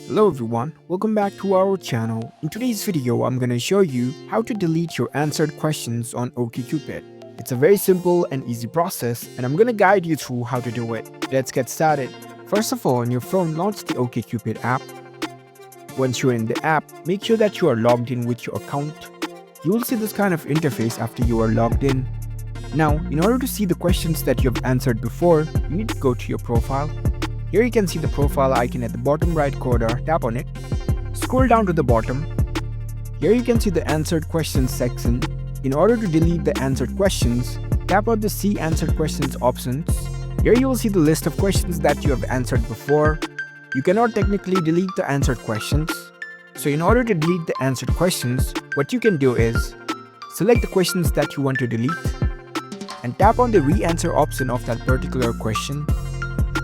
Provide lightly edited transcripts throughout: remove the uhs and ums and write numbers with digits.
Hello everyone, welcome back to our channel. In today's video, I'm gonna show you how to delete your answered questions on OkCupid. It's a very simple and easy process, and I'm gonna guide you through how to do it. Let's get started. First of all, on your phone, launch the OkCupid app. Once you're in the app, make sure that you are logged in with your account. You will see this kind of interface after you are logged in. Now, in order to see the questions that you have answered before, you need to go to your profile. Here you can see the profile icon at the bottom right corner, tap on it. Scroll down to the bottom. Here you can see the answered questions section. In order to delete the answered questions, tap on the see answered questions options. Here you will see the list of questions that you have answered before. You cannot technically delete the answered questions. So in order to delete the answered questions, what you can do is select the questions that you want to delete and tap on the re-answer option of that particular question.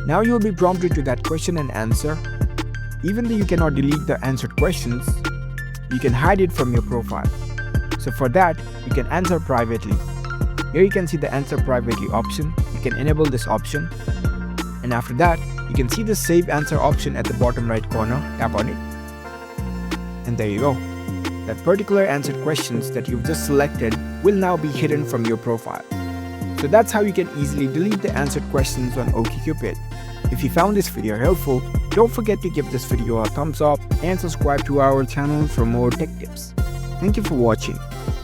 Now you will be prompted to that question and answer. Even though you cannot delete the answered questions, you can hide it from your profile. So for that, you can answer privately. Here you can see the answer privately option. You can enable this option. And after that, you can see the save answer option at the bottom right corner. Tap on it. And there you go. That particular answered questions that you've just selected will now be hidden from your profile. So that's how you can easily delete the answered questions on OkCupid. If you found this video helpful, don't forget to give this video a thumbs up and subscribe to our channel for more tech tips. Thank you for watching.